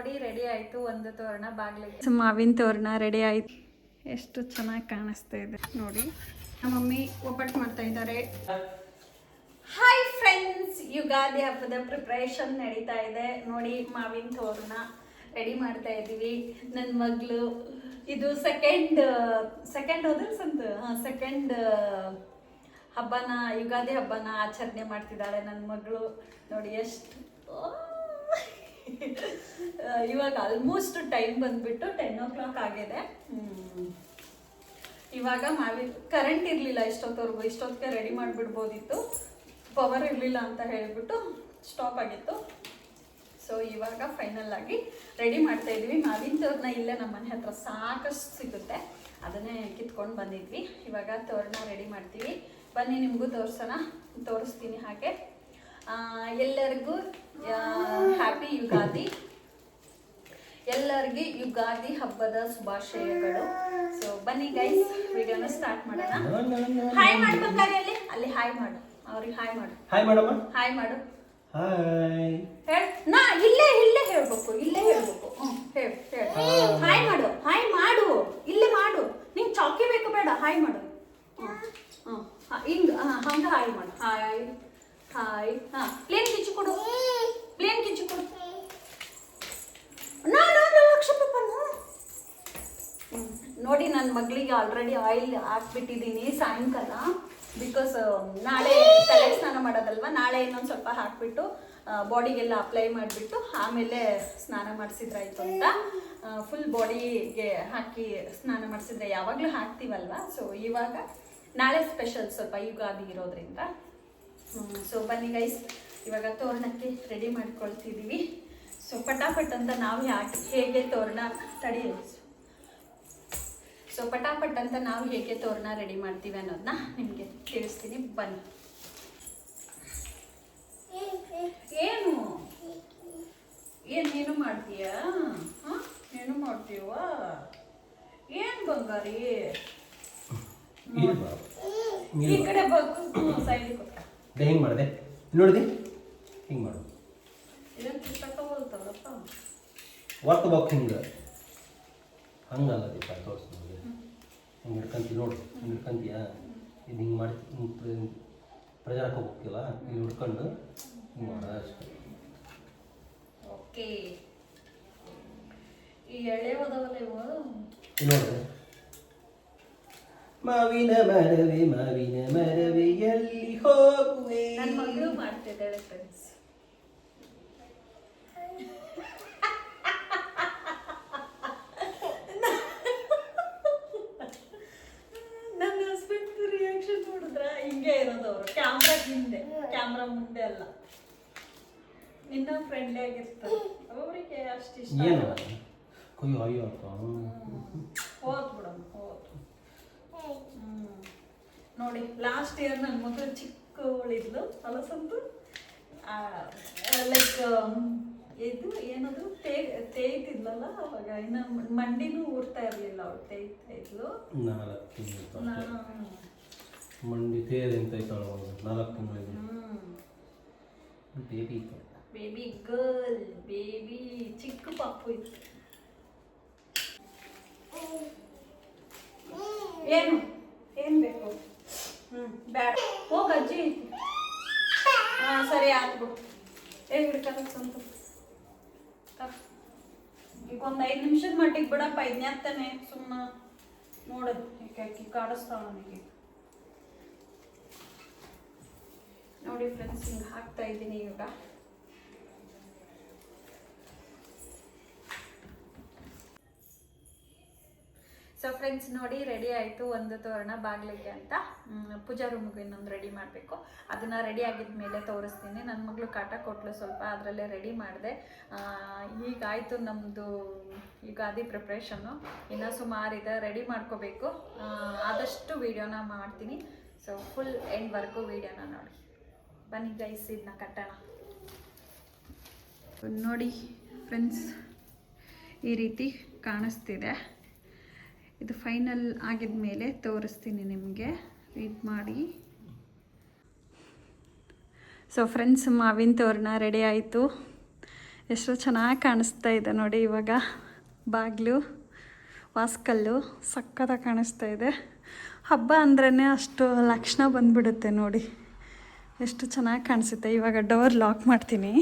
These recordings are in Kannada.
ನೋಡಿ ರೆಡಿ ಆಯಿತು. ಒಂದು ತೋರಣ ಬಾಗಿಲಿಗೆ ಮಾವಿನ ತೋರಣ ರೆಡಿ ಆಯಿತು. ಎಷ್ಟು ಚೆನ್ನಾಗಿ ಕಾಣಿಸ್ತಾ ಇದೆ ನೋಡಿ. ನಮ್ಮ ಮಮ್ಮಿ ಒಬ್ಬಟ್ಟು ಮಾಡ್ತಾ ಇದ್ದಾರೆ. ಹಾಯ್ ಫ್ರೆಂಡ್ಸ್, ಯುಗಾದಿ ಹಬ್ಬದ ಪ್ರಿಪ್ರೇಷನ್ ನಡೀತಾ ಇದೆ ನೋಡಿ. ಮಾವಿನ ತೋರಣ ರೆಡಿ ಮಾಡ್ತಾ ಇದ್ದೀವಿ. ನನ್ನ ಮಗಳು ಇದು ಸೆಕೆಂಡ್ ಹೋದ್ರೆ ಸೆಕೆಂಡ್ ಹಬ್ಬನ, ಯುಗಾದಿ ಹಬ್ಬನ ಆಚರಣೆ ಮಾಡ್ತಿದ್ದಾಳೆ ನನ್ನ ಮಗಳು ನೋಡಿ. ಎಷ್ಟು ಇವಾಗ ಆಲ್ಮೋಸ್ಟ್ ಟೈಮ್ ಬಂದ್ಬಿಟ್ಟು 10 o'clock ಆಗಿದೆ. ಇವಾಗ ಕರೆಂಟ್ ಇರಲಿಲ್ಲ ಇಷ್ಟೊತ್ತಿಗೆ ರೆಡಿ ಮಾಡಿಬಿಡ್ಬೋದಿತ್ತು. ಪವರ್ ಇರಲಿಲ್ಲ ಅಂತ ಹೇಳಿಬಿಟ್ಟು ಸ್ಟಾಪ್ ಆಗಿತ್ತು. ಸೊ ಇವಾಗ ಫೈನಲ್ ಆಗಿ ರೆಡಿ ಮಾಡ್ತಾ ಇದ್ವಿ. ಮಾವಿನ ತೋರಣ ಇಲ್ಲೇ ನಮ್ಮ ಮನೆ ಹತ್ರ ಸಾಕಷ್ಟು ಸಿಗುತ್ತೆ, ಅದನ್ನೇ ಕಿತ್ಕೊಂಡು ಬಂದಿದ್ವಿ. ಇವಾಗ ತೋರಣ ರೆಡಿ ಮಾಡ್ತೀವಿ. ಬನ್ನಿ ನಿಮಗೂ ತೋರಿಸ್ತೀನಿ. ಹಾಗೆ ಎಲ್ಲರಿಗೂ ಹ್ಯಾಪಿ ಯುಗಾದಿ. ಎಲ್ಲರಿಗೆ ಯುಗಾದಿ ಹಬ್ಬದ ಶುಭಾಶಯಗಳು. ಸೊ ಬನ್ನಿ ಗೈಸ್, ವಿಡಿಯೋನ ಸ್ಟಾರ್ಟ್ ಮಾಡೋಣ. ಹಾಯ್ ಮಾಡ್ಬೇಕಾದ್ರೆ ಅಲ್ಲಿ ಹಾಯ್ ಮಾಡು, ಅವ್ರಿಗೆ ಹಾಯ್ ಮಾಡು. ಹಾಯ್ ಮಾಡಮ್ಮ, ಹಾಯ್ ಮಾಡು. ಹಾಯ್ ನಾ ಇಲ್ಲೇ ಹೇಳ್ಬೇಕು, ಇಲ್ಲೇ ಹೇಳ್ಬೇಕು. ಹೇಳು ಹಾಯ್ ಮಾಡು, ಹಾಯ್ ಮಾಡು, ಇಲ್ಲೇ ಮಾಡು. ನಿಂಗೆ ಚಾಕಿ ಬೇಕು ಬೇಡ, ಹಾಯ್ ಮಾಡು. ಹಿಂಗ ಹಂಗ ಹಾಯ್ ಮಾಡು. Hi hi. ಪ್ಲೇನ್ ಕಿಚ್ಚು ಕೊಡು, ಪ್ಲೇನ್ ಕಿಚ್ಚು ಕೊಡು. ನೋಡಿ, ನನ್ನ ಮಗಳಿಗೆ ಆಲ್ರೆಡಿ ಆಯಿಲ್ ಹಾಕ್ಬಿಟ್ಟಿದ್ದೀನಿ ಸಾಯಂಕಾಲ. ಬಿಕಾಸ್ ನಾಳೆ ತಲೆ ಸ್ನಾನ ಮಾಡೋದಲ್ವ, ನಾಳೆ ಇನ್ನೊಂದು ಸ್ವಲ್ಪ ಹಾಕ್ಬಿಟ್ಟು ಬಾಡಿಗೆಲ್ಲ ಅಪ್ಲೈ ಮಾಡಿಬಿಟ್ಟು ಆಮೇಲೆ ಸ್ನಾನ ಮಾಡಿಸಿದ್ರಾಯ್ತು ಅಂತ. ಫುಲ್ ಬಾಡಿಗೆ ಹಾಕಿ ಸ್ನಾನ ಮಾಡಿಸಿದ್ರೆ ಯಾವಾಗಲೂ ಹಾಕ್ತೀವಲ್ವ. ಸೊ ಇವಾಗ ನಾಳೆ ಸ್ಪೆಷಲ್ ಸ್ವಲ್ಪ ಯುಗಾದಿ ಇರೋದ್ರಿಂದ. ಸೊ ಬನ್ನಿ ಗೈಸ್, ಇವಾಗ ತೋರಣಕ್ಕೆ ರೆಡಿ ಮಾಡ್ಕೊಳ್ತಿದ್ದೀವಿ. ಸೊ ಪಟಾಪಟ್ ಅಂತ ನಾವು ಹೇಗೆ ತೋರಣ ಪಟಾಪಟ್ ಅಂತ ನಾವು ಹೇಗೆ ತೋರಣ ರೆಡಿ ಮಾಡ್ತೀವಿ ಅನ್ನೋದನ್ನ ನಿಮಗೆ ತಿಳಿಸ್ತೀನಿ. ಬನ್ನಿ. ಏನು ಮಾಡ್ತೀಯಾ? ಏನು ಮಾಡ್ತೀವ? ಏನು ಬಂಗಾರಿ? ಈ ಕಡೆ ಸೈಡಿಗೆ ಕೊಟ್ಟ. ಹೆಂಗೆ ಮಾಡಿದೆ ನೋಡಿದೆ? ಹಿಂಗೆ ಮಾಡು. ಇದನ್ನು ಪುಸ್ತಕ ಓದ್ತದಪ್ಪ. ವರ್ಕ್ ಹಿಂಗೆ ಹಂಗಲ್ಲ ದೀಪ ತೋರಿಸ್ ನೋಡಿ. ಹಿಂಗೆ ಹಿಡ್ಕಂತೀವಿ ನೋಡು, ಹಿಂಗೆ ಹಿಡ್ಕಂತೀಯ. ಇದು ಹಿಂಗೆ ಮಾಡಿ ಪ್ರಜಾರಕ್ಕೆ ಹೋಗ್ತಿಲ್ಲ, ಹಿಂಗೆ ಹಿಡ್ಕೊಂಡು ಹಿಂಗೆ ಮಾಡ ಅಷ್ಟೇ. ಓಕೆ. ಈ ಎಳೆ ಓದವಲ್ಲ ಇವು ನೋಡಿದೆ. ಮಾವಿನ ಮರವೇ ಎಲ್ಲಿ ಹೋಗುವೆ. ನನ್ನ ಮಗಳು ಮಾಡ್ತಿದ್ದಾಳೆ ಫ್ರೆಂಡ್ಸ್. ನನ್ನ ಹಸ್ಬೆಂಡ್ ರಿಯಾಕ್ಷನ್ ನೋಡಿದ್ರ ಹಿಂಗೆ ಇರೋದವ್ರು. ಕ್ಯಾಮ್ರಾ ಮುಂದೆ ಅಲ್ಲ, ನಿನ್ನ ಫ್ರೆಂಡ್ಲಿ ಆಗಿರ್ತಾರೆ. ಅವರಿಗೆ ಅಷ್ಟು ಇಷ್ಟ. ಹೋದ್ ಬಿಡಮ್ಮ, ಹೋದ್. ನೋಡಿ, ಲಾಸ್ಟ್ ಇಯರ್ ನನ್ನ ಮಗಳು ಚಿಕ್ಕವಳಿದ್ಲು ಅಲಸಂತು. ಲೈಕ್ ಇದು ಏನದು ತೇಯ್ತಿದ್ಲಲ್ಲ ಅವಾಗ, ಇನ್ನು ಮಂಡಿನೂ ಊರ್ತಾ ಇರಲಿಲ್ಲ. ಅವಳು ತೇಯ್ತಾ ಇದ್ಲು. ಮಂಡಿ ತೇದಂತ 4 ತಿಂಗಳು. ಬೇಬಿ ಗರ್ಲ್, ಬೇಬಿ ಚಿಕ್ಕ ಪಾಪು ಇತ್ತು. ಏನು ಬೇಕು? ಬೇಡ, ಹೋಗ ಅಜ್ಜಿ. ಸರಿ ಆತ್ಬಿಡು. ಹಿಡ್ಕಂತ ಈಗ ಒಂದು 5 ನಿಮಿಷದ ಮಟ್ಟಿಗೆ ಬಿಡಪ್ಪ. ಇದನ್ನೇ ಸುಮ್ಮನೆ ನೋಡೋದು. ಅಕ್ಕಿ ಕಾಡಿಸ್ತಾಳ ನನಗೆ. ನೋಡಿ ಫ್ರೆಂಡ್ಸ್, ಹಿಂಗೆ ಹಾಕ್ತಾ ಇದ್ದೀನಿ ಇವಾಗ. ಸೊ ಫ್ರೆಂಡ್ಸ್ ನೋಡಿ, ರೆಡಿ ಆಯಿತು. ಒಂದು ತೋರಣ ಬಾಗಿಲಿಗೆ ಅಂತ. ಪೂಜಾ ರೂಮಿಗೆ ಇನ್ನೊಂದು ರೆಡಿ ಮಾಡಬೇಕು. ಅದನ್ನು ರೆಡಿ ಆಗಿದ್ಮೇಲೆ ತೋರಿಸ್ತೀನಿ. ನನ್ನ ಮಗಳು ಕಾಟ ಕೊಟ್ಟಲು ಸ್ವಲ್ಪ, ಅದರಲ್ಲೇ ರೆಡಿ ಮಾಡಿದೆ. ಈಗಾಯಿತು ನಮ್ಮದು ಯುಗಾದಿ ಪ್ರಿಪ್ರೇಷನ್ನು. ಇನ್ನೂ ಸುಮಾರಿದೆ, ರೆಡಿ ಮಾಡ್ಕೋಬೇಕು. ಆದಷ್ಟು ವೀಡಿಯೋನ ಮಾಡ್ತೀನಿ. ಸೊ ಫುಲ್ ಎಂಡ್ವರೆಗೂ ವೀಡಿಯೋನ ನೋಡಿ. ಬನ್ನಿ ಗೈಸ್, ಇದನ್ನ ಕಟ್ಟೋಣ. ನೋಡಿ ಫ್ರೆಂಡ್ಸ್, ಈ ರೀತಿ ಕಾಣಿಸ್ತಿದೆ. ಇದು ಫೈನಲ್ ಆಗಿದ ಮೇಲೆ ತೋರಿಸ್ತೀನಿ ನಿಮಗೆ. ವೇಟ್ ಮಾಡಿ. ಸೊ ಫ್ರೆಂಡ್ಸ್, ಮಾವಿನ ತೋರಣ ರೆಡಿ ಆಯಿತು. ಎಷ್ಟು ಚೆನ್ನಾಗಿ ಕಾಣಿಸ್ತಾ ಇದೆ ನೋಡಿ. ಇವಾಗ ಬಾಗಿಲು ವಾಸ್ಕಲ್ಲು ಸಕ್ಕತ್ತಾಗಿ ಕಾಣಿಸ್ತಾ ಇದೆ. ಹಬ್ಬ ಅಂದ್ರೇ ಅಷ್ಟು ಲಕ್ಷಣ ಬಂದ್ಬಿಡುತ್ತೆ ನೋಡಿ, ಎಷ್ಟು ಚೆನ್ನಾಗಿ ಕಾಣಿಸುತ್ತೆ. ಇವಾಗ ಡೋರ್ ಲಾಕ್ ಮಾಡ್ತೀನಿ.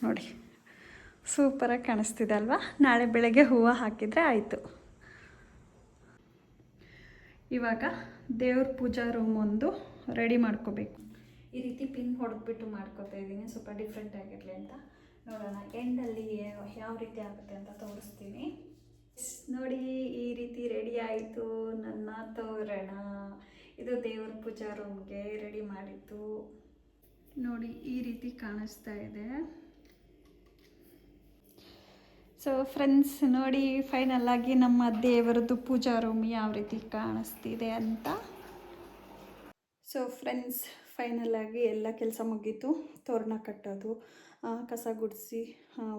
ನೋಡಿ ಸೂಪರಾಗಿ ಕಾಣಿಸ್ತಿದೆ ಅಲ್ವಾ. ನಾಳೆ ಬೆಳಗ್ಗೆ ಹೂವು ಹಾಕಿದರೆ ಆಯಿತು. ಇವಾಗ ದೇವ್ರ ಪೂಜಾ ರೂಮ್ ಒಂದು ರೆಡಿ ಮಾಡ್ಕೋಬೇಕು. ಈ ರೀತಿ ಪಿನ್ ಹೊಡೆದ್ಬಿಟ್ಟು ಮಾಡ್ಕೋತಾ ಇದ್ದೀನಿ, ಸ್ವಲ್ಪ ಡಿಫ್ರೆಂಟ್ ಆಗಿರಲಿ ಅಂತ. ನೋಡೋಣ ಎಂಡಲ್ಲಿ ಯಾವ ರೀತಿ ಆಗುತ್ತೆ ಅಂತ ತೋರಿಸ್ತೀನಿ ನೋಡಿ. ಈ ರೀತಿ ರೆಡಿ ಆಯಿತು ನನ್ನ ತೋರಣ. ಇದು ದೇವ್ರ ಪೂಜಾ ರೂಮ್ಗೆ ರೆಡಿ ಮಾಡಿದ್ದು ನೋಡಿ. ಈ ರೀತಿ ಕಾಣಿಸ್ತಾ ಇದೆ. ಸೊ ಫ್ರೆಂಡ್ಸ್ ನೋಡಿ, ಫೈನಲ್ ಆಗಿ ನಮ್ಮ ದೇವರದ್ದು ಪೂಜಾ ರೂಮ್ ಯಾವ ರೀತಿ ಕಾಣಿಸ್ತಿದೆ ಅಂತ. ಸೊ ಫ್ರೆಂಡ್ಸ್ ಫೈನಲ್ ಆಗಿ ಎಲ್ಲ ಕೆಲಸ ಮುಗೀತು. ತೋರಣ ಕಟ್ಟೋದು, ಕಸ ಗುಡಿಸಿ,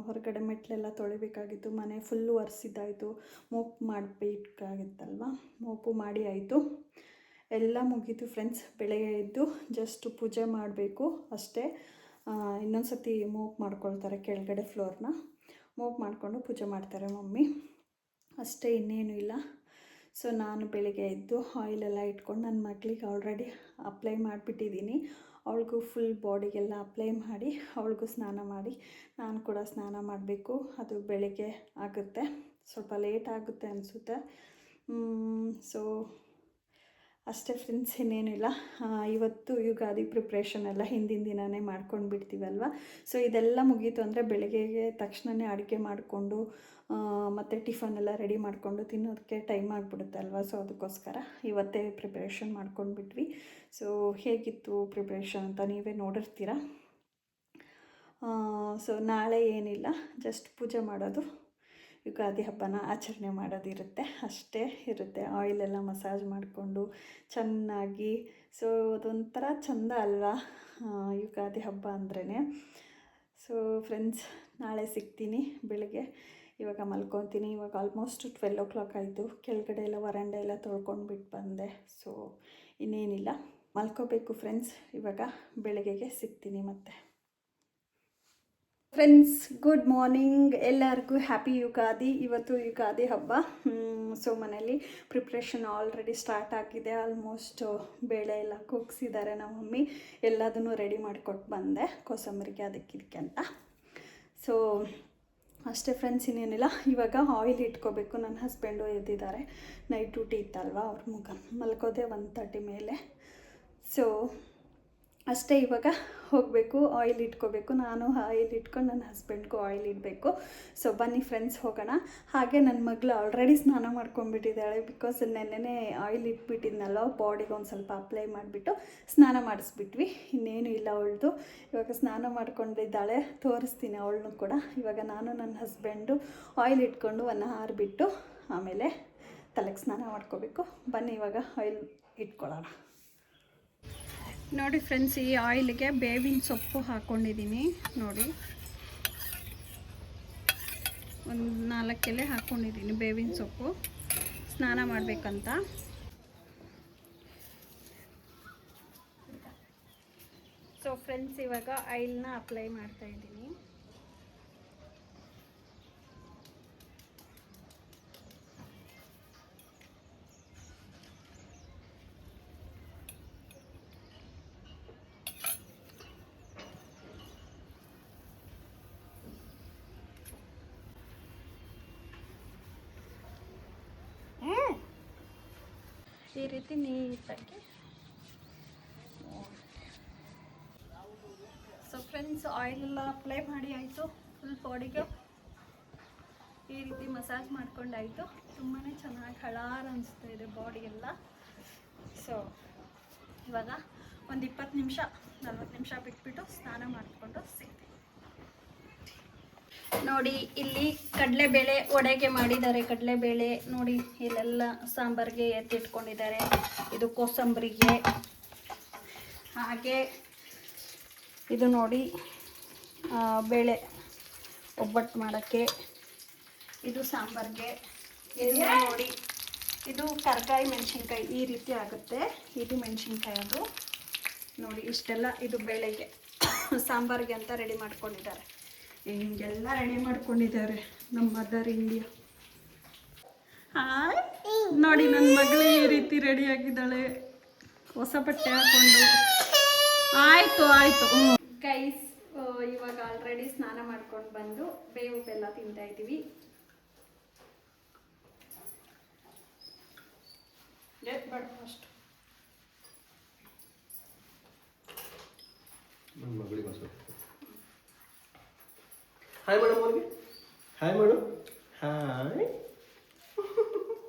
ಹೊರಗಡೆ ಮೆಟ್ಲೆಲ್ಲ ತೊಳಿಬೇಕಾಗಿತ್ತು, ಮನೆ ಫುಲ್ಲು ಒರೆಸಿದ್ದಾಯಿತು, ಮೋಪ್ ಮಾಡಬೇಕಾಗಿತ್ತಲ್ವ, ಮೋಪು ಮಾಡಿ ಆಯಿತು, ಎಲ್ಲ ಮುಗೀತು ಫ್ರೆಂಡ್ಸ್. ಬೆಳಗ್ಗೆ ಎದ್ದು ಜಸ್ಟ್ ಪೂಜೆ ಮಾಡಬೇಕು ಅಷ್ಟೇ. ಇನ್ನೊಂದು ಸತಿ ಮೋಪ್ ಮಾಡ್ಕೊಳ್ತಾರೆ ಕೆಳಗಡೆ ಫ್ಲೋರ್ನ, ಮೋಪ್ ಮಾಡಿಕೊಂಡು ಪೂಜೆ ಮಾಡ್ತಾರೆ ಮಮ್ಮಿ, ಅಷ್ಟೇ, ಇನ್ನೇನು ಇಲ್ಲ. ಸೊ ನಾನು ಬೆಳಿಗ್ಗೆ ಎದ್ದು ಆಯಿಲೆಲ್ಲ ಇಟ್ಕೊಂಡು ನನ್ನ ಮಗಳಿಗೆ ಆಲ್ರೆಡಿ ಅಪ್ಲೈ ಮಾಡಿಬಿಟ್ಟಿದ್ದೀನಿ. ಅವಳಿಗೂ ಫುಲ್ ಬಾಡಿಗೆಲ್ಲ ಅಪ್ಲೈ ಮಾಡಿ ಅವಳಿಗೂ ಸ್ನಾನ ಮಾಡಿ ನಾನು ಕೂಡ ಸ್ನಾನ ಮಾಡಬೇಕು. ಅದು ಬೆಳಿಗ್ಗೆ ಆಗುತ್ತೆ, ಸ್ವಲ್ಪ ಲೇಟ್ ಆಗುತ್ತೆ ಅನಿಸುತ್ತೆ. ಸೊ ಅಷ್ಟೇ ಫ್ರೆಂಡ್ಸ್, ಇನ್ನೇನಿಲ್ಲ. ಇವತ್ತು ಯುಗಾದಿ ಪ್ರಿಪ್ರೇಷನ್ ಎಲ್ಲ ಹಿಂದಿನ ದಿನವೇ ಮಾಡ್ಕೊಂಡು ಬಿಡ್ತೀವಲ್ವ. ಸೊ ಇದೆಲ್ಲ ಮುಗೀತು ಅಂದರೆ ಬೆಳಗ್ಗೆಗೆ ತಕ್ಷಣವೇ ಅಡುಗೆ ಮಾಡಿಕೊಂಡು ಮತ್ತು ಟಿಫನ್ ಎಲ್ಲ ರೆಡಿ ಮಾಡಿಕೊಂಡು ತಿನ್ನೋದಕ್ಕೆ ಟೈಮ್ ಆಗಿಬಿಡುತ್ತೆ ಅಲ್ವಾ. ಸೊ ಅದಕ್ಕೋಸ್ಕರ ಇವತ್ತೇ ಪ್ರಿಪ್ರೇಷನ್ ಮಾಡ್ಕೊಂಡು ಬಿಟ್ವಿ. ಸೊ ಹೇಗಿತ್ತು ಪ್ರಿಪ್ರೇಷನ್ ಅಂತ ನೀವೇ ನೋಡಿರ್ತೀರ. ಸೊ ನಾಳೆ ಏನಿಲ್ಲ, ಜಸ್ಟ್ ಪೂಜೆ ಮಾಡೋದು, ಯುಗಾದಿ ಹಬ್ಬನ ಆಚರಣೆ ಮಾಡೋದಿರುತ್ತೆ, ಅಷ್ಟೇ ಇರುತ್ತೆ. ಆಯಿಲೆಲ್ಲ ಮಸಾಜ್ ಮಾಡಿಕೊಂಡು ಚೆನ್ನಾಗಿ. ಸೊ ಅದೊಂಥರ ಚೆಂದ ಅಲ್ವಾ ಯುಗಾದಿ ಹಬ್ಬ ಅಂದ್ರೇ. ಸೊ ಫ್ರೆಂಡ್ಸ್ ನಾಳೆ ಸಿಗ್ತೀನಿ ಬೆಳಗ್ಗೆ. ಇವಾಗ ಮಲ್ಕೊತೀನಿ. ಇವಾಗ ಆಲ್ಮೋಸ್ಟ್ 12 o'clock ಆಯಿತು. ಕೆಳಗಡೆ ಎಲ್ಲ ವರಂಡ ಎಲ್ಲ ತೊಳ್ಕೊಂಡು ಬಿಟ್ಟು ಬಂದೆ. ಸೊ ಇನ್ನೇನಿಲ್ಲ, ಮಲ್ಕೋಬೇಕು ಫ್ರೆಂಡ್ಸ್. ಇವಾಗ ಬೆಳಗ್ಗೆಗೆ ಸಿಗ್ತೀನಿ ಮತ್ತೆ. ಫ್ರೆಂಡ್ಸ್ ಗುಡ್ ಮಾರ್ನಿಂಗ್, ಎಲ್ಲರಿಗೂ ಹ್ಯಾಪಿ ಯುಗಾದಿ. ಇವತ್ತು ಯುಗಾದಿ ಹಬ್ಬ. ಸೊ ಮನೇಲಿ ಪ್ರಿಪ್ರೇಷನ್ ಆಲ್ರೆಡಿ ಸ್ಟಾರ್ಟ್ ಆಗಿದೆ. ಆಲ್ಮೋಸ್ಟ್ ಬೇಳೆ ಎಲ್ಲ ಕೂಗಿಸಿದ್ದಾರೆ ನಮ್ಮ ಮಮ್ಮಿ, ಎಲ್ಲದನ್ನು ರೆಡಿ ಮಾಡಿಕೊಟ್ಟು ಬಂದೆ ಕೋಸಂಬರಿಗೆ ಅದಕ್ಕೆ ಅಂತ. ಸೊ ಅಷ್ಟೇ ಫ್ರೆಂಡ್ಸ್, ಇನ್ನೇನಿಲ್ಲ. ಇವಾಗ ಆಯಿಲ್ ಇಟ್ಕೋಬೇಕು. ನನ್ನ ಹಸ್ಬೆಂಡು ಎದ್ದಿದ್ದಾರೆ, ನೈಟ್ ಡ್ಯೂಟಿ ಇತ್ತಲ್ವ, ಅವ್ರ ಮಲ್ಕೋದೆ 1:30 ಮೇಲೆ. ಸೊ ಅಷ್ಟೇ, ಇವಾಗ ಹೋಗಬೇಕು, ಆಯಿಲ್ ಇಟ್ಕೋಬೇಕು. ನಾನು ಆಯಿಲ್ ಇಟ್ಕೊಂಡು ನನ್ನ ಹಸ್ಬೆಂಡ್ಗೂ ಆಯಿಲ್ ಇಡಬೇಕು. ಸೊ ಬನ್ನಿ ಫ್ರೆಂಡ್ಸ್ ಹೋಗೋಣ. ಹಾಗೆ ನನ್ನ ಮಗಳು ಆಲ್ರೆಡಿ ಸ್ನಾನ ಮಾಡ್ಕೊಂಡ್ಬಿಟ್ಟಿದ್ದಾಳೆ. ಬಿಕಾಸ್ ನೆನ್ನೆನೇ ಆಯಿಲ್ ಇಟ್ಬಿಟ್ಟಿದ್ನಲ್ವ, ಬಾಡಿಗೆ ಒಂದು ಸ್ವಲ್ಪ ಅಪ್ಲೈ ಮಾಡಿಬಿಟ್ಟು ಸ್ನಾನ ಮಾಡಿಸ್ಬಿಟ್ವಿ. ಇನ್ನೇನು ಇಲ್ಲ ಅವಳದು. ಇವಾಗ ಸ್ನಾನ ಮಾಡ್ಕೊಂಡಿದ್ದಾಳೆ, ತೋರಿಸ್ತೀನಿ ಅವಳನ್ನು ಕೂಡ. ಇವಾಗ ನಾನು ನನ್ನ ಹಸ್ಬೆಂಡು ಆಯಿಲ್ ಇಟ್ಕೊಂಡು 1 hour ಬಿಟ್ಟು ಆಮೇಲೆ ತಲೆಗೆ ಸ್ನಾನ ಮಾಡ್ಕೋಬೇಕು. ಬನ್ನಿ ಇವಾಗ ಆಯಿಲ್ ಇಟ್ಕೊಳ್ಳೋಣ. ನೋಡಿ ಫ್ರೆಂಡ್ಸ್, ಈ ಆಯಿಲ್ಗೆ ಬೇವಿನ ಸೊಪ್ಪು ಹಾಕ್ಕೊಂಡಿದ್ದೀನಿ ನೋಡಿ. ಒಂದು 4 ಎಲೆ ಹಾಕ್ಕೊಂಡಿದ್ದೀನಿ ಬೇವಿನ ಸೊಪ್ಪು, ಸ್ನಾನ ಮಾಡಬೇಕಂತ. ಸೊ ಫ್ರೆಂಡ್ಸ್ ಇವಾಗ ಆಯಿಲ್ನ ಅಪ್ಲೈ ಮಾಡ್ತಾಯಿದ್ದೀನಿ. ಈ ರೀತಿ ನೀಟಾಗಿ. ಸೊ ಫ್ರೆಂಡ್ಸ್ ಆಯಿಲೆಲ್ಲ ಅಪ್ಲೈ ಮಾಡಿ ಆಯಿತು ಫುಲ್ ಬಾಡಿಗೆ. ಈ ರೀತಿ ಮಸಾಜ್ ಮಾಡ್ಕೊಂಡಾಯಿತು. ತುಂಬಾ ಚೆನ್ನಾಗಿ ಹಳಾರ ಅನಿಸ್ತಾ ಇದೆ ಬಾಡಿ ಎಲ್ಲ. ಸೊ ಇವಾಗ ಒಂದು 20 ನಿಮಿಷ 40 ನಿಮಿಷ ಬಿಟ್ಬಿಟ್ಟು ಸ್ನಾನ ಮಾಡಿಕೊಂಡು ಸಿಗ್ತೀನಿ ನೋಡಿ. ಇಲ್ಲಿ ಕಡಲೆಬೇಳೆ ಒಡೆಗೆ ಮಾಡಿದ್ದಾರೆ. ಕಡಲೆಬೇಳೆ ನೋಡಿ, ಇಲ್ಲೆಲ್ಲ ಸಾಂಬಾರಿಗೆ ಎತ್ತಿಟ್ಕೊಂಡಿದ್ದಾರೆ. ಇದು ಕೋಸಂಬರಿಗೆ. ಹಾಗೆ ಇದು ನೋಡಿ ಬೇಳೆ ಒಬ್ಬಟ್ಟು ಮಾಡೋಕ್ಕೆ. ಇದು ಸಾಂಬಾರಿಗೆ. ಇದು ನೋಡಿ, ಇದು ಕರ್ಕಾಯಿ ಮೆಣಸಿನ್ಕಾಯಿ ಈ ರೀತಿ ಆಗುತ್ತೆ. ಇದು ಮೆಣಸಿನ್ಕಾಯಿ ಅದು. ನೋಡಿ ಇಷ್ಟೆಲ್ಲ ಇದು ಬೇಳೆಗೆ ಸಾಂಬಾರಿಗೆ ಅಂತ ರೆಡಿ ಮಾಡ್ಕೊಂಡಿದ್ದಾರೆ. ಹಿಂಗೆಲ್ಲ ರೆಡಿ ಮಾಡ್ಕೊಂಡಿದ್ದಾರೆ ನಮ್ಮ ಮದರ್ ಇಂಡಿಯಾ. ಹಾಯ್ ನೋಡಿ ನನ್ನ ಮಗಳು ಈ ರೀತಿ ರೆಡಿ ಆಗಿದ್ದಾಳೆ, ಹೊಸ ಬಟ್ಟೆ ಹಾಕೊಂಡು. ಆಯಿತು ಆಯಿತು ಗೈಸ್, ಇವಾಗ ಆಲ್ರೆಡಿ ಸ್ನಾನ ಮಾಡ್ಕೊಂಡು ಬಂದು ಬೇವು ಬೆಲ್ಲ ತಿಂತಾ ಇದ್ದೀವಿ. ಬೇಡ ಅಷ್ಟು ನನ್ನ ಮಗಳಿಗೆ ಹಾಯ್ ಮೇಡಮ್ ಅವ್ರಿಗೆ, hi madam, hi.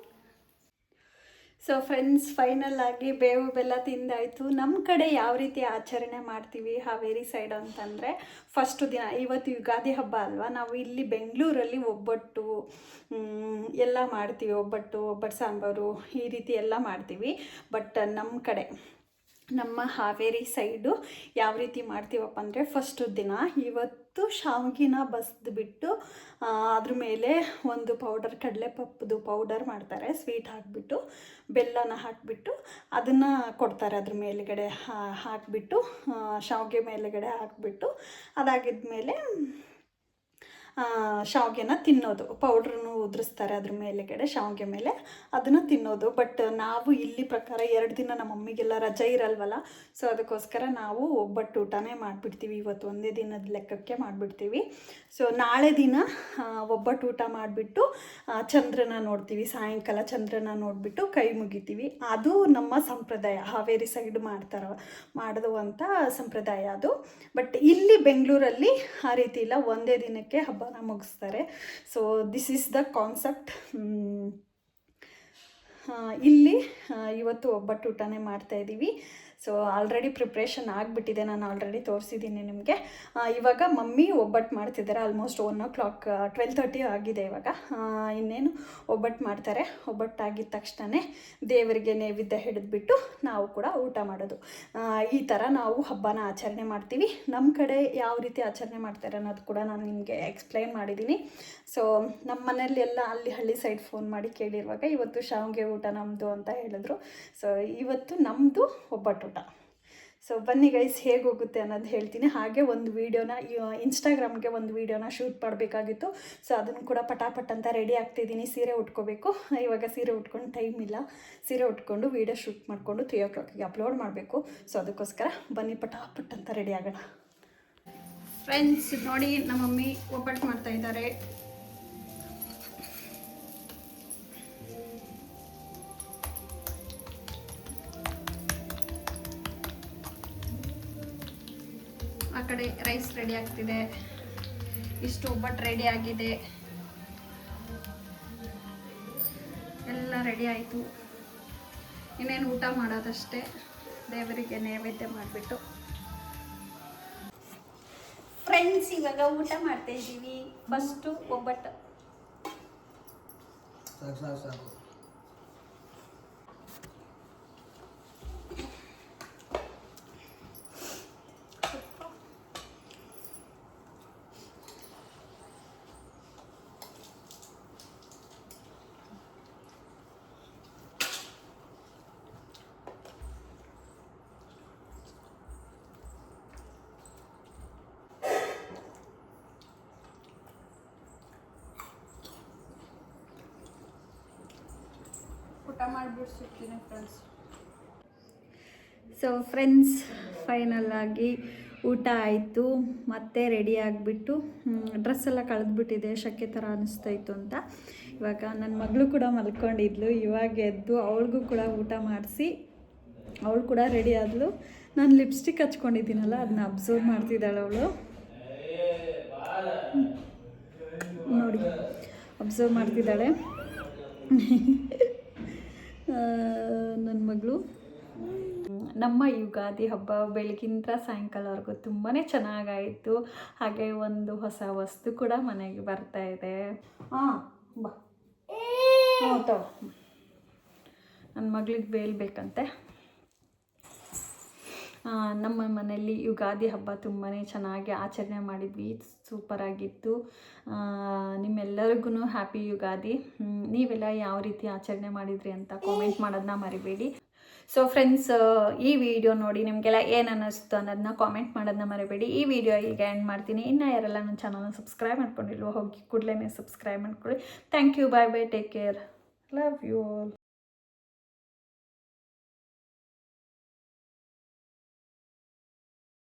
So friends, final ಆಗಿ ಬೇವು ಬೆಲ್ಲ ತಿಂದಾಯಿತು. ನಮ್ಮ ಕಡೆ ಯಾವ ರೀತಿ ಆಚರಣೆ ಮಾಡ್ತೀವಿ ಹಾವೇರಿ ಸೈಡ್ ಅಂತಂದರೆ, ಫಸ್ಟು ದಿನ ಇವತ್ತು ಯುಗಾದಿ ಹಬ್ಬ ಅಲ್ವಾ, ನಾವು ಇಲ್ಲಿ ಬೆಂಗಳೂರಲ್ಲಿ ಒಬ್ಬಟ್ಟು ಎಲ್ಲ ಮಾಡ್ತೀವಿ. ಒಬ್ಬಟ್ಟು ಸಾಂಬಾರು ಈ ರೀತಿ ಎಲ್ಲ ಮಾಡ್ತೀವಿ. ಬಟ್ ನಮ್ಮ ಕಡೆ ನಮ್ಮ ಹಾವೇರಿ ಸೈಡು ಯಾವ ರೀತಿ ಮಾಡ್ತೀವಪ್ಪ ಅಂದರೆ, ಫಸ್ಟು ದಿನ ಇವತ್ತು ಶಾವಿಗೆನ ಬಸಿದ್ಬಿಟ್ಟು ಅದ್ರ ಮೇಲೆ ಒಂದು ಪೌಡರ್, ಕಡಲೆಪಪ್ಪದು ಪೌಡರ್ ಮಾಡ್ತಾರೆ, ಸ್ವೀಟ್ ಹಾಕಿಬಿಟ್ಟು ಬೆಲ್ಲನ ಹಾಕಿಬಿಟ್ಟು ಅದನ್ನು ಕೊಡ್ತಾರೆ. ಅದ್ರ ಮೇಲುಗಡೆ ಹಾಕಿಬಿಟ್ಟು ಶಾವಿಗೆ ಮೇಲುಗಡೆ ಹಾಕಿಬಿಟ್ಟು ಅದಾಗಿದ್ಮೇಲೆ ಶಾವಿಗೆನ ತಿನ್ನೋದು. ಪೌಡ್ರನ್ನು ಉದುರಿಸ್ತಾರೆ ಅದ್ರ ಮೇಲೆಗಡೆ ಶಾವಿಗೆ ಮೇಲೆ, ಅದನ್ನು ತಿನ್ನೋದು. ಬಟ್ ನಾವು ಇಲ್ಲಿ ಪ್ರಕಾರ 2 ದಿನ ನಮ್ಮ ಮಮ್ಮಿಗೆಲ್ಲ ರಜೆ ಇರಲ್ವಲ್ಲ, ಸೊ ಅದಕ್ಕೋಸ್ಕರ ನಾವು ಒಬ್ಬಟ್ಟು ಊಟನೇ ಮಾಡಿಬಿಡ್ತೀವಿ. ಇವತ್ತು ಒಂದೇ ದಿನದ ಲೆಕ್ಕಕ್ಕೆ ಮಾಡಿಬಿಡ್ತೀವಿ. ಸೊ ನಾಳೆ ದಿನ ಒಬ್ಬಟ್ಟು ಊಟ ಮಾಡಿಬಿಟ್ಟು ಚಂದ್ರನ ನೋಡ್ತೀವಿ. ಸಾಯಂಕಾಲ ಚಂದ್ರನ ನೋಡಿಬಿಟ್ಟು ಕೈ ಮುಗಿತೀವಿ. ಅದು ನಮ್ಮ ಸಂಪ್ರದಾಯ, ಹಾವೇರಿ ಸೈಡ್ ಮಾಡುವಂಥ ಸಂಪ್ರದಾಯ ಅದು. ಬಟ್ ಇಲ್ಲಿ ಬೆಂಗಳೂರಲ್ಲಿ ಆ ರೀತಿ ಇಲ್ಲ, ಒಂದೇ ದಿನಕ್ಕೆ ಹಬ್ಬನ ಮುಗಿಸ್ತಾರೆ. So this is the concept. ಇಲ್ಲಿ ಇವತ್ತು ಒಬ್ಬಟ್ಟು ಊಟನೇ ಮಾಡ್ತಾಯಿದ್ದೀವಿ. ಸೊ ಆಲ್ರೆಡಿ ಪ್ರಿಪ್ರೇಷನ್ ಆಗಿಬಿಟ್ಟಿದೆ, ನಾನು ಆಲ್ರೆಡಿ ತೋರಿಸಿದ್ದೀನಿ ನಿಮಗೆ. ಇವಾಗ ಮಮ್ಮಿ ಒಬ್ಬಟ್ಟು ಮಾಡ್ತಿದ್ದಾರೆ. ಆಲ್ಮೋಸ್ಟ್ 1 o'clock 12:30 ಆಗಿದೆ ಇವಾಗ. ಇನ್ನೇನು ಒಬ್ಬಟ್ಟು ಮಾಡ್ತಾರೆ. ಒಬ್ಬಟ್ಟು ಆಗಿದ ತಕ್ಷಣ ದೇವರಿಗೆ ನೈವೇದ್ಯ ಹಿಡಿದ್ಬಿಟ್ಟು ನಾವು ಕೂಡ ಊಟ ಮಾಡೋದು. ಈ ಥರ ನಾವು ಹಬ್ಬನ ಆಚರಣೆ ಮಾಡ್ತೀವಿ. ನಮ್ಮ ಕಡೆ ಯಾವ ರೀತಿ ಆಚರಣೆ ಮಾಡ್ತಾರೆ ಅನ್ನೋದು ಕೂಡ ನಾನು ನಿಮಗೆ ಎಕ್ಸ್ಪ್ಲೈನ್ ಮಾಡಿದ್ದೀನಿ. ಸೊ ನಮ್ಮ ಮನೇಲಿ ಎಲ್ಲ ಅಲ್ಲಿ ಹಳ್ಳಿ ಸೈಡ್ ಫೋನ್ ಮಾಡಿ ಕೇಳಿರುವಾಗ ಇವತ್ತು ಶಾವಿಗೆ ಊಟ ನಮ್ಮದು ಅಂತ ಹೇಳಿದ್ರು. ಸೊ ಇವತ್ತು ನಮ್ಮದು ಒಬ್ಬಟ್ಟು ಊಟ. ಸೊ ಬನ್ನಿ ಗೈಸ್, ಹೇಗೆ ಹೋಗುತ್ತೆ ಅನ್ನೋದು ಹೇಳ್ತೀನಿ. ಹಾಗೆ ಒಂದು ವೀಡಿಯೋನ ಇನ್ಸ್ಟಾಗ್ರಾಮ್ಗೆ ಒಂದು ವೀಡಿಯೋನ ಶೂಟ್ ಮಾಡಬೇಕಾಗಿತ್ತು. ಸೊ ಅದನ್ನು ಕೂಡ ಪಟಾಪಟ್ ಅಂತ ರೆಡಿ ಆಗ್ತಿದ್ದೀನಿ. ಸೀರೆ ಉಟ್ಕೋಬೇಕು. ಇವಾಗ ಸೀರೆ ಉಟ್ಕೊಂಡು ಟೈಮ್ ಇಲ್ಲ. ಸೀರೆ ಉಟ್ಕೊಂಡು ವೀಡಿಯೋ ಶೂಟ್ ಮಾಡಿಕೊಂಡು 3 o'clock ಅಪ್ಲೋಡ್ ಮಾಡಬೇಕು. ಸೊ ಅದಕ್ಕೋಸ್ಕರ ಬನ್ನಿ ಪಟಾಪಟ್ ಅಂತ ರೆಡಿ ಆಗೋಣ. ಫ್ರೆಂಡ್ಸ್ ನೋಡಿ, ನಮ್ಮ ಮಮ್ಮಿ ಒಬ್ಬಟ್ಟು ಮಾಡ್ತಾಯಿದ್ದಾರೆ. ಆ ಕಡೆ ರೈಸ್ ರೆಡಿ ಆಗ್ತಿದೆ. ಇಷ್ಟು ಒಬ್ಬಟ್ಟು ರೆಡಿ ಆಗಿದೆ. ಎಲ್ಲ ರೆಡಿ ಆಯಿತು. ಇನ್ನೇನು ಊಟ ಮಾಡೋದಷ್ಟೇ. ದೇವರಿಗೆ ನೈವೇದ್ಯ ಮಾಡಿಬಿಟ್ಟು ಫ್ರೆಂಡ್ಸ್ ಇವಾಗ ಊಟ ಮಾಡ್ತಾ ಇದ್ದೀವಿ. ಫಸ್ಟು ಒಬ್ಬಟ್ಟು. ಸಾಕು ಊಟ ಮಾಡಿಬಿಟ್ಟು ಸಿಗ್ತೀನಿ ಫ್ರೆಂಡ್ಸ್. ಸೊ ಫ್ರೆಂಡ್ಸ್, ಫೈನಲ್ ಆಗಿ ಊಟ ಆಯಿತು. ಮತ್ತೆ ರೆಡಿ ಆಗಿಬಿಟ್ಟು ಡ್ರೆಸ್ಸೆಲ್ಲ ಕಳೆದ್ಬಿಟ್ಟಿದೆ, ಶೆಕೆ ಥರ ಅನ್ನಿಸ್ತಾಯಿತ್ತು ಅಂತ. ಇವಾಗ ನನ್ನ ಮಗಳು ಕೂಡ ಮಲ್ಕೊಂಡಿದ್ಲು. ಇವಾಗ ಎದ್ದು ಅವಳಿಗೂ ಕೂಡ ಊಟ ಮಾಡಿಸಿ ಅವಳು ಕೂಡ ರೆಡಿ ಆದಳು. ನಾನು ಲಿಪ್ಸ್ಟಿಕ್ ಹಚ್ಕೊಂಡಿದ್ದೀನಲ್ಲ, ಅದನ್ನ ಅಬ್ಸರ್ವ್ ಮಾಡ್ತಿದ್ದಾಳೆ ಅವಳು. ನೋಡಿ, ಅಬ್ಸರ್ವ್ ಮಾಡ್ತಿದ್ದಾಳೆ ನನ್ನ ಮಗಳು. ನಮ್ಮ ಯುಗಾದಿ ಹಬ್ಬ ಬೆಳಗಿಂದ ಸಾಯಂಕಾಲವರೆಗೂ ತುಂಬಾ ಚೆನ್ನಾಗಾಯಿತು. ಹಾಗೆ ಒಂದು ಹೊಸ ವಸ್ತು ಕೂಡ ಮನೆಗೆ ಬರ್ತಾ ಇದೆ. ಬಾ ನನ್ನ ಮಗಳಿಗೆ ಬೇಲ್ಬೇಕಂತೆ. ನಮ್ಮ ಮನೆಯಲ್ಲಿ ಯುಗಾದಿ ಹಬ್ಬ ತುಂಬಾ ಚೆನ್ನಾಗಿ ಆಚರಣೆ ಮಾಡಿದ್ವಿ. ಸೂಪರಾಗಿತ್ತು. ನಿಮ್ಮೆಲ್ಲರಿಗೂ ಹ್ಯಾಪಿ ಯುಗಾದಿ. ನೀವೆಲ್ಲ ಯಾವ ರೀತಿ ಆಚರಣೆ ಮಾಡಿದ್ರಿ ಅಂತ ಕಾಮೆಂಟ್ ಮಾಡೋದನ್ನ ಮರಿಬೇಡಿ. ಸೊ ಫ್ರೆಂಡ್ಸ್, ಈ ವಿಡಿಯೋ ನೋಡಿ ನಿಮಗೆಲ್ಲ ಏನು ಅನ್ನಿಸ್ತು ಅನ್ನೋದನ್ನ ಕಾಮೆಂಟ್ ಮಾಡೋದನ್ನ ಮರಿಬೇಡಿ. ಈ ವಿಡಿಯೋ ಇಲ್ಲಿಗೆ ಎಂಡ್ ಮಾಡ್ತೀನಿ. ಇನ್ನು ಯಾರೆಲ್ಲ ನನ್ನ ಚಾನಲ್ನ ಸಬ್ಸ್ಕ್ರೈಬ್ ಮಾಡ್ಕೊಂಡಿಲ್ವೋ ಹೋಗಿ ಕೂಡಲೇ ಸಬ್ಸ್ಕ್ರೈಬ್ ಮಾಡ್ಕೊಳ್ಳಿ. Thank you, bye bye, take care, love you all.